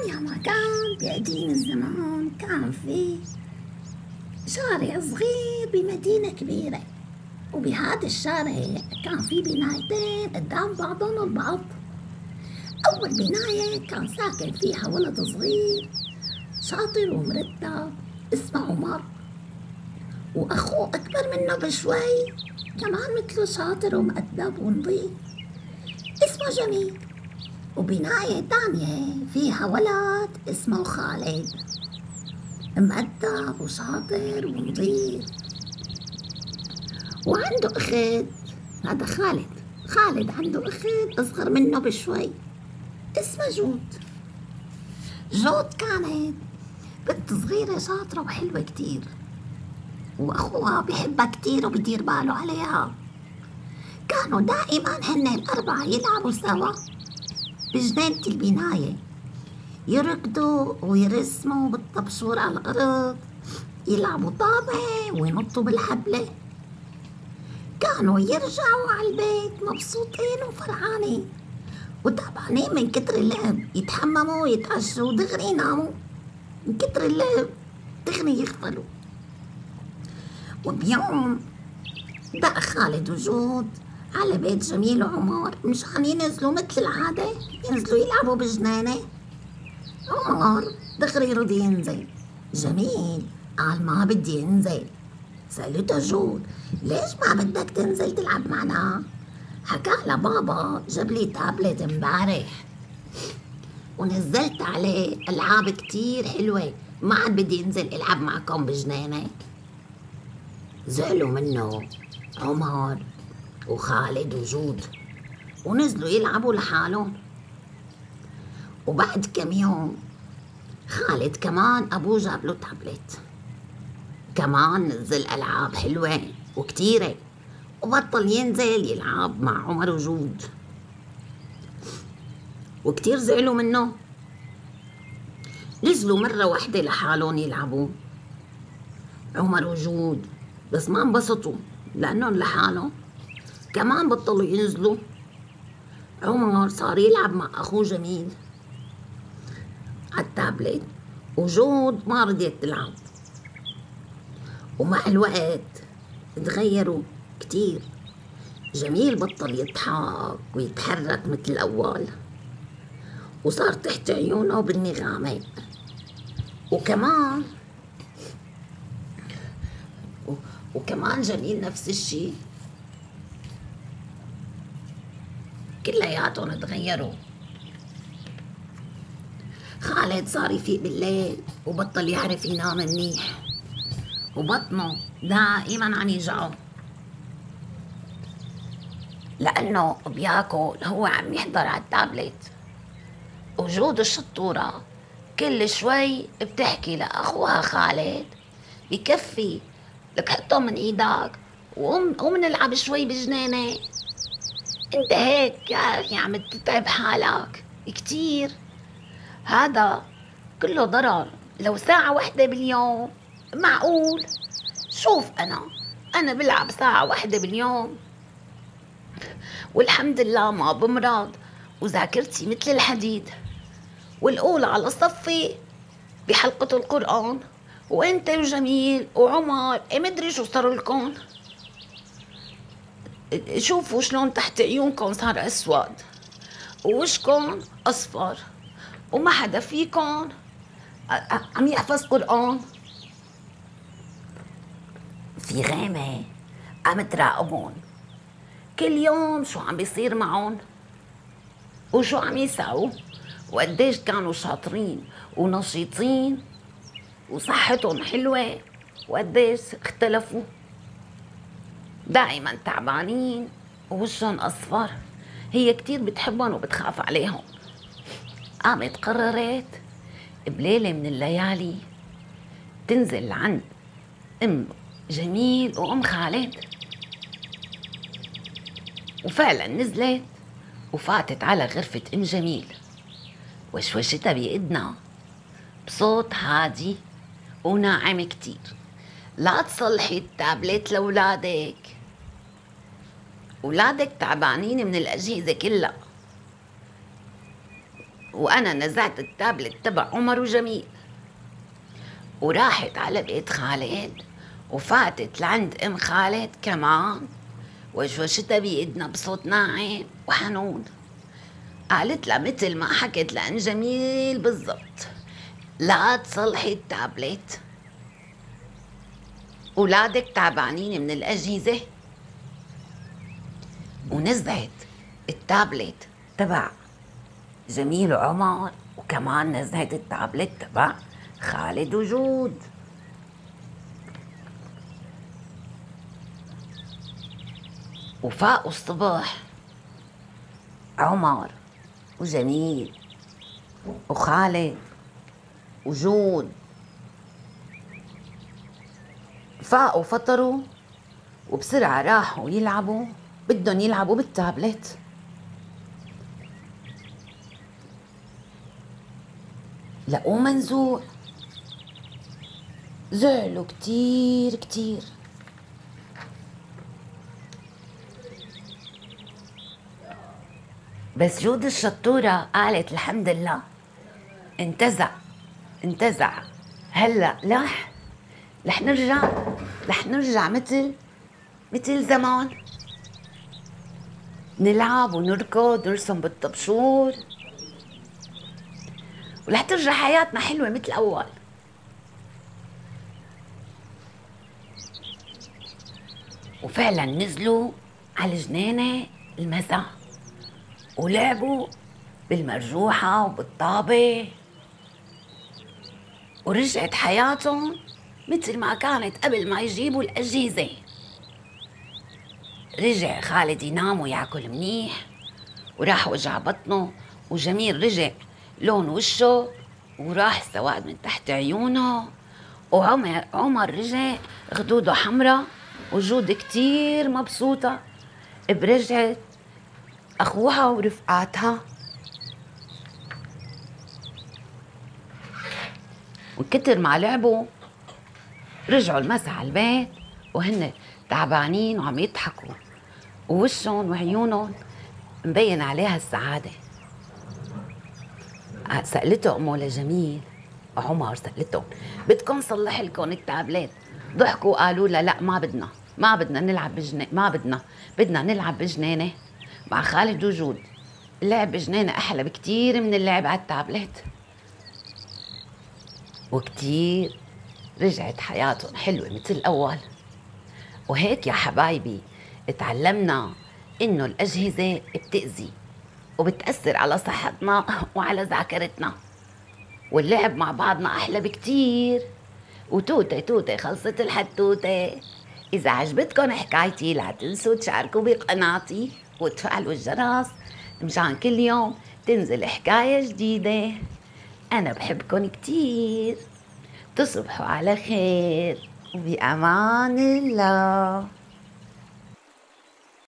يا مكان بقديم الزمان كان في شارع صغير بمدينة كبيرة، وبهذا الشارع كان في بنايتين قدام بعضهم البعض. أول بناية كان ساكن فيها ولد صغير شاطر ومرتب اسمه عمر، وأخوه أكبر منه بشوي كمان مثله شاطر ومؤدب ونظيف اسمه جميل. وبناية تانية فيها ولد اسمه خالد مؤدب وشاطر ونظيف، وعنده أخت. هذا خالد عنده أخت أصغر منه بشوي اسمها جود كانت بنت صغيرة شاطرة وحلوة كتير، وأخوها بحبها كتير وبدير باله عليها. كانوا دائما هن الأربعة يلعبوا سوا بجنينة البناية، يركضوا ويرسموا بالطبشور على الأرض، يلعبوا طابة وينطوا بالحبلة. كانوا يرجعوا على البيت مبسوطين وفرحانين وتعبانين من كتر اللعب، يتحمموا ويتعشوا دغري يناموا من كتر اللعب، دغري يغفلوا. وبيوم دق خالد وجود على بيت جميل وعمر مشان ينزلوا مثل العادة، ينزلوا يلعبوا بالجنينة. عمر دغري رضي ينزل، جميل قال ما بدي انزل. سألته جود ليش ما بدك تنزل تلعب معنا؟ حكى لبابا جاب لي تابلت امبارح ونزلت عليه ألعاب كتير حلوة، ما عاد بدي انزل العب معكم بجنينة. زعلوا منه عمر وخالد وجود ونزلوا يلعبوا لحالهم. وبعد كم يوم خالد كمان أبوه جاب له تابلت، كمان نزل ألعاب حلوة وكتيرة، وبطل ينزل يلعب مع عمر وجود، وكتير زعلوا منه. نزلوا مرة واحدة لحالهم يلعبوا عمر وجود، بس ما انبسطوا لأنهم لحالهم، كمان بطلوا ينزلوا. عمر صار يلعب مع أخوه جميل على التابلت، وجود ما رضيت تلعب. ومع الوقت تغيروا كتير، جميل بطل يضحك ويتحرك مثل الأول، وصار تحت عيونه بالنغامة. وكمان جميل نفس الشي، كلياتهم تغيروا. خالد صار يفيق بالليل وبطل يعرف ينام منيح، وبطنه دائما عم يوجعه لأنه بياكل هو عم يحضر على التابلت. وجود الشطورة كل شوي بتحكي لأخوها خالد بكفي لك حطه من ايدك وقوم نلعب شوي بجنينة، انت هيك يعني عم تتعب حالك كتير، هذا كله ضرر. لو ساعة واحدة باليوم معقول؟ شوف أنا بلعب ساعة واحدة باليوم والحمد لله ما بمرض، وذاكرتي مثل الحديد، والأولى على صفي بحلقة القرآن، وانت وجميل وعمر مدري شو صار لكم. شوفوا شلون تحت عيونكم صار أسود ووشكم أصفر، وما حدا فيكم عم يحفظ قرآن. في غيمة عم تراقبون كل يوم شو عم بيصير معهم وشو عم يساووا، وقديش كانوا شاطرين ونشيطين وصحتهم حلوة، وقديش اختلفوا، دائما تعبانين ووشهم أصفر. هي كتير بتحبهم وبتخاف عليهم. قامت قررت بليلة من الليالي تنزل عند أم جميل وأم خالد، وفعلا نزلت وفاتت على غرفة أم جميل وشوشتها بإيدنا بصوت هادي وناعم كتير: لا تصلحي التابلت لأولادك، أولادك تعبانين من الأجهزة كلها، وأنا نزعت التابلت تبع عمر وجميل، وراحت على بيت خالد، وفاتت لعند ام خالد كمان، وشوشتها بإيدنا بصوت ناعم وحنون. قالت لها مثل ما حكت لأن جميل بالضبط، لا تصلحي التابلت، أولادك تعبانين من الأجهزة. ونزعت التابلت تبع جميل وعمر، وكمان نزعت التابلت تبع خالد وجود. وفاقوا الصبح عمر وجميل وخالد وجود، فاقوا فطروا وبسرعة راحوا يلعبوا، بدهم يلعبوا بالتابلت. لقوه منزوع، زعلوا كتير كتير. بس جود الشطورة قالت الحمد لله، انتزع هلأ رح نرجع مثل زمان، نلعب ونركض نرسم بالطبشور، ورح ترجع حياتنا حلوة مثل أول. وفعلا نزلوا على الجنينة المساء ولعبوا بالمرجوحة وبالطابة، ورجعت حياتهم مثل ما كانت قبل ما يجيبوا الأجهزة. رجع خالد ينام وياكل منيح، وراح وجع بطنه، وجميل رجع لون وشه وراح السواد من تحت عيونه، وعمر رجع خدوده حمرا، وجود كتير مبسوطة برجعة أخوها ورفقاتها. وكتر ما لعبوا رجعوا المسا على البيت وهن تعبانين وعم يضحكوا، ووشهم وعيونهم مبين عليها السعادة. سألته أمه لجميل عمر، سألتهم بدكم صلح لكم التابلت؟ ضحكوا وقالوا لا ما بدنا نلعب بدنا نلعب بجنينة مع خالد وجود. اللعب بجنينة أحلى بكتير من اللعب على التابلت. وكتير رجعت حياتهم حلوة مثل الأول. وهيك يا حبايبي اتعلمنا إنه الأجهزة بتأذي وبتأثر على صحتنا وعلى ذاكرتنا، واللعب مع بعضنا أحلى بكتير. وتوتة خلصت الحتوتة. إذا عجبتكم حكايتي لا تنسوا تشاركوا بقناتي وتفعلوا الجرس مشان كل يوم تنزل حكاية جديدة. أنا بحبكم كتير. تصبحوا على خير وبأمان الله.